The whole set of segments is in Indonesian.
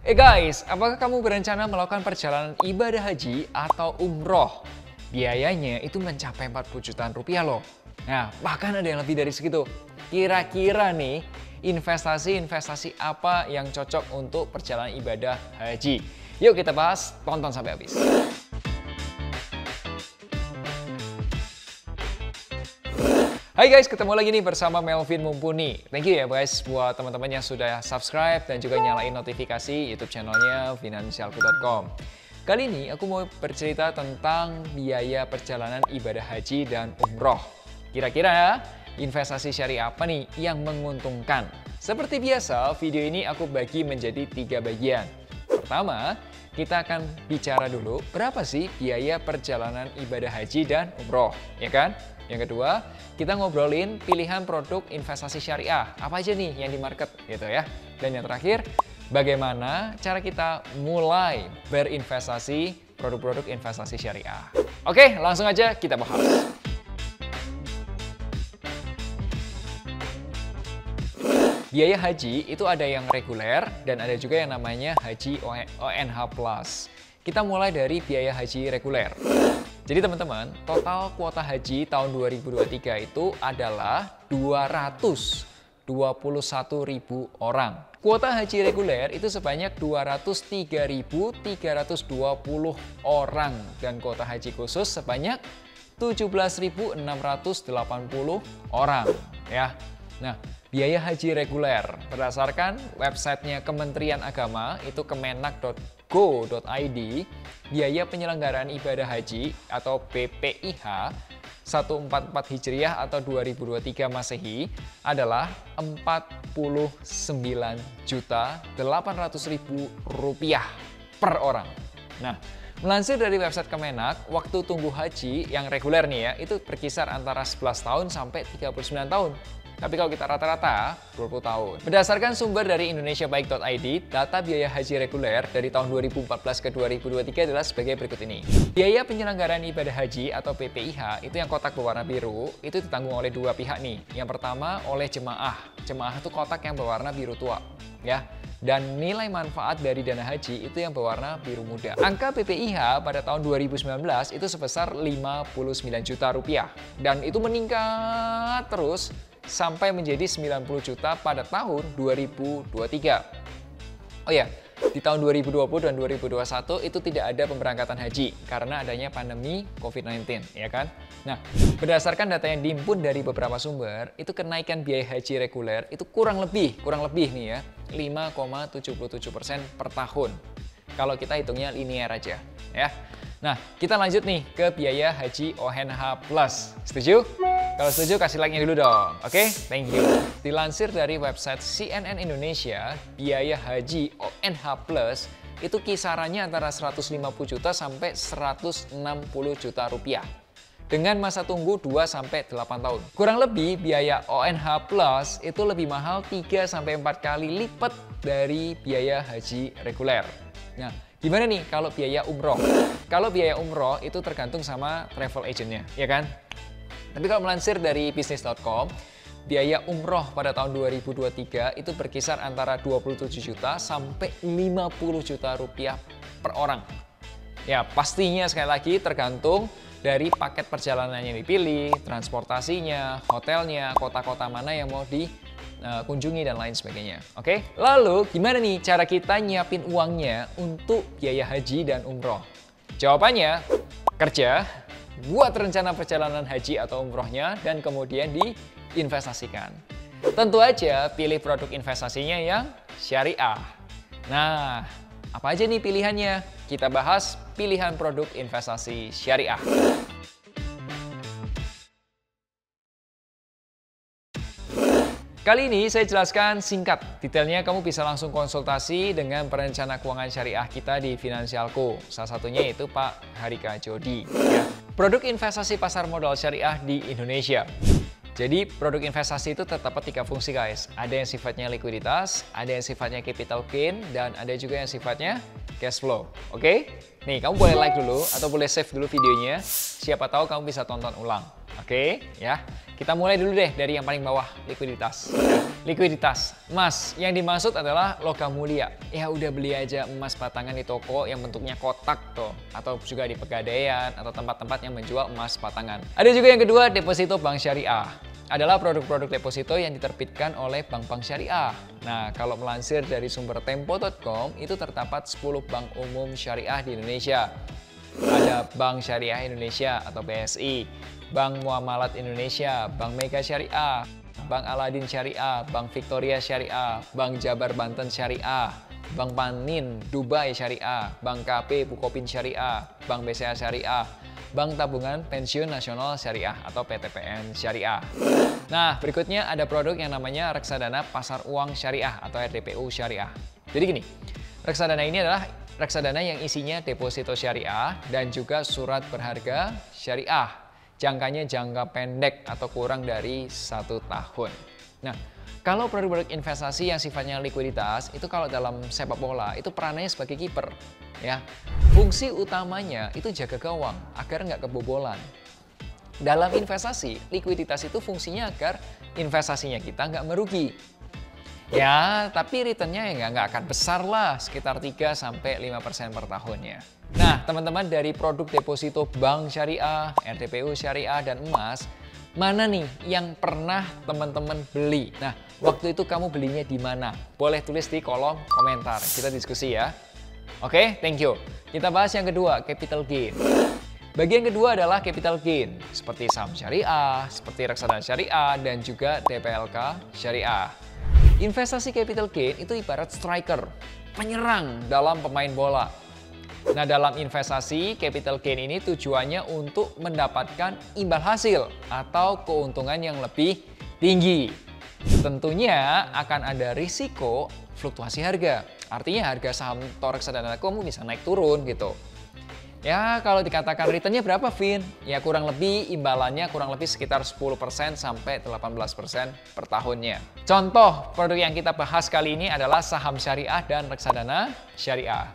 Guys, apakah kamu berencana melakukan perjalanan ibadah haji atau umroh? Biayanya itu mencapai 40 jutaan rupiah loh. Nah, bahkan ada yang lebih dari segitu. Kira-kira nih, investasi apa yang cocok untuk perjalanan ibadah haji? Yuk kita bahas, tonton sampai habis. Hai guys, ketemu lagi nih bersama Melvin Mumpuni. Thank you ya guys buat teman-teman yang sudah subscribe dan juga nyalain notifikasi YouTube channelnya finansialku.com. Kali ini aku mau bercerita tentang biaya perjalanan ibadah haji dan umroh. Kira-kira investasi syariah apa nih yang menguntungkan? Seperti biasa, video ini aku bagi menjadi 3 bagian. Pertama, kita akan bicara dulu berapa sih biaya perjalanan ibadah haji dan umroh, ya kan? Yang kedua, kita ngobrolin pilihan produk investasi syariah. Apa aja nih yang di market gitu ya. Dan yang terakhir, bagaimana cara kita mulai berinvestasi produk-produk investasi syariah. Oke, langsung aja kita bahas. Biaya haji itu ada yang reguler dan ada juga yang namanya haji ONH+. Kita mulai dari biaya haji reguler. Jadi teman-teman, total kuota haji tahun 2023 itu adalah 221.000 orang. Kuota haji reguler itu sebanyak 203.320 orang. Dan kuota haji khusus sebanyak 17.680 orang. Ya. Nah, biaya haji reguler berdasarkan websitenya Kementerian Agama itu kemenak.go.id, biaya penyelenggaraan ibadah haji atau BPIH 144 Hijriah atau 2023 Masehi adalah Rp49.800.000 per orang. Nah, melansir dari website Kemenak, waktu tunggu haji yang reguler nih ya, itu berkisar antara 11 tahun sampai 39 tahun. Tapi kalau kita rata-rata, 20 tahun. Berdasarkan sumber dari indonesiabaik.id, data biaya haji reguler dari tahun 2014 ke 2023 adalah sebagai berikut ini. Biaya penyelenggaraan ibadah haji atau PPIH itu yang kotak berwarna biru, itu ditanggung oleh dua pihak nih. Yang pertama oleh jemaah. Jemaah itu kotak yang berwarna biru tua, ya. Dan nilai manfaat dari dana haji itu yang berwarna biru muda. Angka PPIH pada tahun 2019 itu sebesar 59 juta rupiah. Dan itu meningkat terus sampai menjadi 90 juta pada tahun 2023. Oh ya, di tahun 2020 dan 2021 itu tidak ada pemberangkatan haji karena adanya pandemi COVID-19, ya kan? Nah, berdasarkan data yang dihimpun dari beberapa sumber, itu kenaikan biaya haji reguler itu kurang lebih nih ya, 5,77% per tahun. Kalau kita hitungnya linear aja, ya. Nah, kita lanjut nih ke biaya haji ONH+. Setuju? Kalau setuju, kasih like-nya dulu dong. Oke? Thank you. Dilansir dari website CNN Indonesia, biaya haji ONH+ itu kisarannya antara 150 juta sampai 160 juta rupiah. Dengan masa tunggu 2-8 tahun. Kurang lebih, biaya ONH+ itu lebih mahal 3-4 kali lipat dari biaya haji reguler. Nah, gimana nih kalau biaya umroh? Kalau biaya umroh itu tergantung sama travel agentnya, ya kan? Tapi kalau melansir dari bisnis.com, biaya umroh pada tahun 2023 itu berkisar antara 27 juta sampai 50 juta rupiah per orang. Ya, pastinya sekali lagi tergantung dari paket perjalanan yang dipilih, transportasinya, hotelnya, kota-kota mana yang mau dikunjungi dan lain sebagainya. Oke? Lalu gimana nih cara kita nyiapin uangnya untuk biaya haji dan umroh? Jawabannya, kerja, buat rencana perjalanan haji atau umrohnya, dan kemudian diinvestasikan. Tentu aja pilih produk investasinya yang syariah. Nah, apa aja nih pilihannya? Kita bahas pilihan produk investasi syariah. Kali ini saya jelaskan singkat, detailnya kamu bisa langsung konsultasi dengan perencana keuangan syariah kita di Finansialku. Salah satunya itu Pak Harika Jodi. Ya. Produk investasi pasar modal syariah di Indonesia. Jadi produk investasi itu terdapat 3 fungsi guys. Ada yang sifatnya likuiditas, ada yang sifatnya capital gain, dan ada juga yang sifatnya cash flow. Oke? Nih, kamu boleh like dulu atau boleh save dulu videonya. Siapa tahu kamu bisa tonton ulang. Oke, ya. Kita mulai dulu deh dari yang paling bawah, likuiditas. Likuiditas, emas. Yang dimaksud adalah logam mulia. Ya udah beli aja emas batangan di toko yang bentuknya kotak tuh. Atau juga di Pegadaian atau tempat-tempat yang menjual emas batangan. Ada juga yang kedua, deposito bank syariah. Adalah produk-produk deposito yang diterbitkan oleh bank-bank syariah. Nah, kalau melansir dari sumber tempo.com, itu terdapat 10 bank umum syariah di Indonesia. Ada Bank Syariah Indonesia atau BSI, Bank Muamalat Indonesia, Bank Mega Syariah, Bank Aladin Syariah, Bank Victoria Syariah, Bank Jabar Banten Syariah, Bank Panin Dubai Syariah, Bank KP Bukopin Syariah, Bank BCA Syariah, Bank Tabungan Pensiun Nasional Syariah atau PTPN Syariah. Nah, berikutnya ada produk yang namanya Reksadana Pasar Uang Syariah atau RDPU Syariah. Jadi gini, reksadana ini adalah reksadana yang isinya deposito syariah dan juga surat berharga syariah. Jangkanya jangka pendek atau kurang dari 1 tahun. Nah, kalau produk-produk investasi yang sifatnya likuiditas, itu kalau dalam sepak bola, itu perannya sebagai kiper. Ya. Fungsi utamanya itu jaga gawang agar nggak kebobolan. Dalam investasi, likuiditas itu fungsinya agar investasinya kita nggak merugi. Ya, tapi returnnya ya nggak akan besar lah, sekitar 3-5% per tahunnya. Nah, teman-teman dari produk deposito bank syariah, RDPU syariah, dan emas, mana nih yang pernah teman-teman beli? Nah, waktu itu kamu belinya di mana? Boleh tulis di kolom komentar, kita diskusi ya. Oke, thank you. Kita bahas yang kedua, capital gain. Bagian kedua adalah capital gain, seperti saham syariah, seperti reksadana syariah, dan juga DPLK syariah. Investasi capital gain itu ibarat striker, penyerang dalam pemain bola. Nah, dalam investasi capital gain ini tujuannya untuk mendapatkan imbal hasil atau keuntungan yang lebih tinggi. Tentunya akan ada risiko fluktuasi harga. Artinya harga saham atau reksadana kamu bisa naik turun gitu. Ya, kalau dikatakan returnnya berapa, Vin? Ya, kurang lebih imbalannya kurang lebih sekitar 10% sampai 18% per tahunnya. Contoh produk yang kita bahas kali ini adalah saham syariah dan reksadana syariah.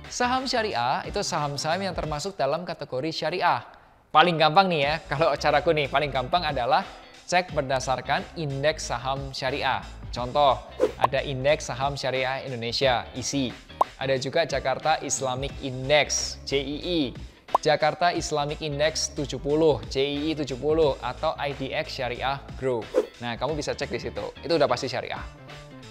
Saham syariah itu saham-saham yang termasuk dalam kategori syariah. Paling gampang nih ya, kalau caraku nih, paling gampang adalah cek berdasarkan indeks saham syariah. Contoh, ada indeks saham syariah Indonesia, ISI. Ada juga Jakarta Islamic Index, JII, Jakarta Islamic Index 70, JII 70, atau IDX Syariah Group. Nah, kamu bisa cek di situ, itu udah pasti syariah.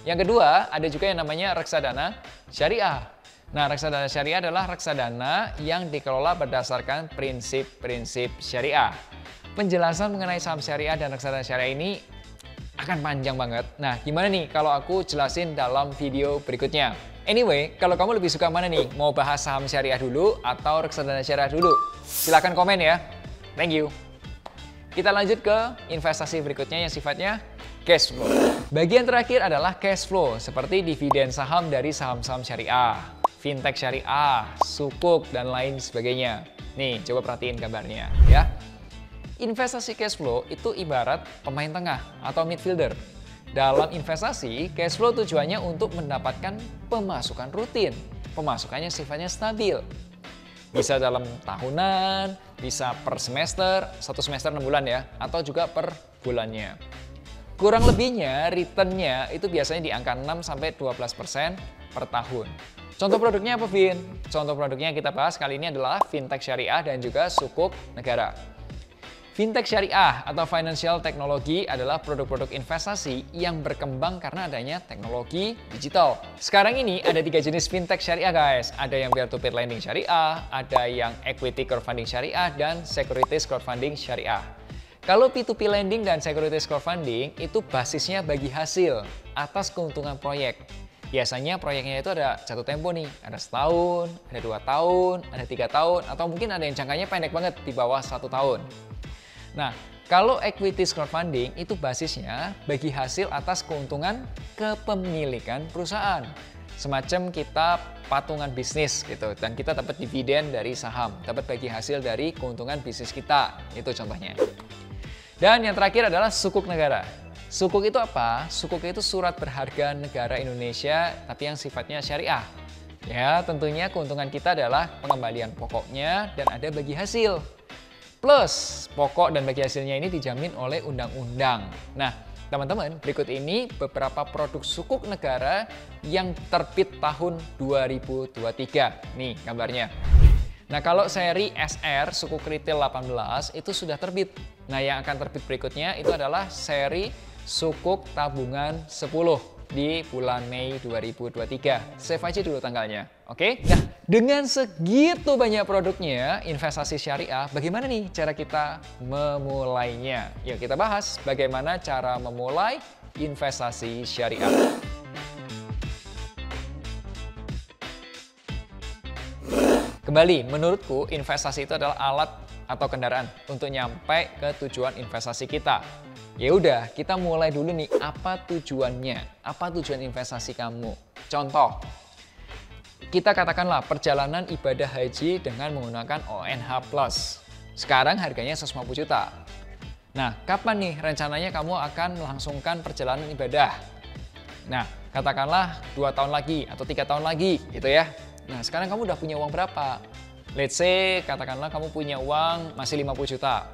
Yang kedua, ada juga yang namanya reksadana syariah. Nah, reksadana syariah adalah reksadana yang dikelola berdasarkan prinsip-prinsip syariah. Penjelasan mengenai saham syariah dan reksadana syariah ini akan panjang banget. Nah, gimana nih kalau aku jelasin dalam video berikutnya? Anyway, kalau kamu lebih suka mana nih? Mau bahas saham syariah dulu atau reksadana syariah dulu? Silahkan komen ya. Thank you. Kita lanjut ke investasi berikutnya yang sifatnya cash flow. Bagian terakhir adalah cash flow, seperti dividen saham dari saham-saham syariah, fintech syariah, sukuk, dan lain sebagainya. Nih, coba perhatiin gambarnya ya. Investasi cash flow itu ibarat pemain tengah atau midfielder. Dalam investasi, cash flow tujuannya untuk mendapatkan pemasukan rutin. Pemasukannya sifatnya stabil. Bisa dalam tahunan, bisa per semester, 1 semester 6 bulan ya, atau juga per bulannya. Kurang lebihnya, returnnya itu biasanya di angka 6-12% per tahun. Contoh produknya apa, Vin? Contoh produknya yang kita bahas kali ini adalah fintech syariah dan juga sukuk negara. Fintech syariah atau financial technology adalah produk-produk investasi yang berkembang karena adanya teknologi digital. Sekarang ini ada 3 jenis fintech syariah, guys. Ada yang peer-to-peer lending syariah, ada yang equity crowdfunding syariah, dan securities crowdfunding syariah. Kalau P2P lending dan securities crowdfunding itu basisnya bagi hasil atas keuntungan proyek. Biasanya proyeknya itu ada jatuh tempo nih, ada setahun, ada 2 tahun, ada 3 tahun, atau mungkin ada yang jangkanya pendek banget di bawah 1 tahun. Nah, kalau equities crowdfunding itu basisnya bagi hasil atas keuntungan kepemilikan perusahaan. Semacam kita patungan bisnis gitu, dan kita dapat dividen dari saham, dapat bagi hasil dari keuntungan bisnis kita, itu contohnya. Dan yang terakhir adalah sukuk negara. Sukuk itu apa? Sukuk itu surat berharga negara Indonesia, tapi yang sifatnya syariah. Ya, tentunya keuntungan kita adalah pengembalian pokoknya dan ada bagi hasil. Plus, pokok dan bagi hasilnya ini dijamin oleh undang-undang. Nah, teman-teman, berikut ini beberapa produk sukuk negara yang terbit tahun 2023. Nih gambarnya. Nah, kalau seri SR sukuk retail 18 itu sudah terbit. Nah, yang akan terbit berikutnya itu adalah seri sukuk tabungan 10 di bulan Mei 2023. Save aja dulu tanggalnya, oke? Nah, dengan segitu banyak produknya, investasi syariah, bagaimana nih cara kita memulainya? Yuk kita bahas bagaimana cara memulai investasi syariah. Kembali, menurutku investasi itu adalah alat atau kendaraan untuk nyampe ke tujuan investasi kita. Ya udah, kita mulai dulu nih, apa tujuannya? Apa tujuan investasi kamu? Contoh, kita katakanlah perjalanan ibadah haji dengan menggunakan ONH+. Sekarang harganya 150 juta. Nah, kapan nih rencananya kamu akan melangsungkan perjalanan ibadah? Nah, katakanlah 2 tahun lagi atau 3 tahun lagi gitu ya. Nah, sekarang kamu udah punya uang berapa? Let's say, katakanlah kamu punya uang masih 50 juta.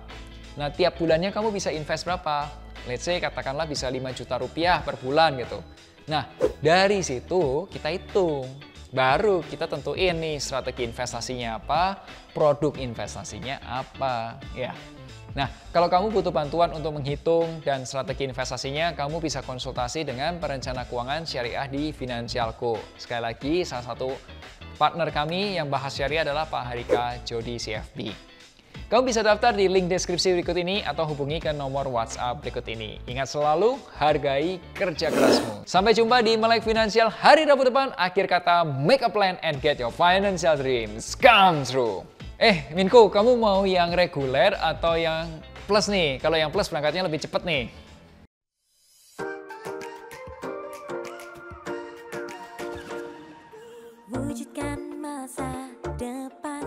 Nah, tiap bulannya kamu bisa invest berapa? Let's say, katakanlah bisa 5 juta rupiah per bulan gitu. Nah, dari situ kita hitung. Baru kita tentuin nih strategi investasinya apa, produk investasinya apa. Ya. Nah, kalau kamu butuh bantuan untuk menghitung dan strategi investasinya, kamu bisa konsultasi dengan perencana keuangan syariah di Finansialku. Sekali lagi, salah satu partner kami yang bahas syariah adalah Pak Harika Jody CFP. Kamu bisa daftar di link deskripsi berikut ini atau hubungi ke nomor WhatsApp berikut ini. Ingat selalu, hargai kerja kerasmu. Sampai jumpa di Melek Finansial hari Rabu depan. Akhir kata, make a plan and get your financial dreams come true. Minku, kamu mau yang reguler atau yang plus nih? Kalau yang plus berangkatnya lebih cepet nih. Wujudkan masa depan.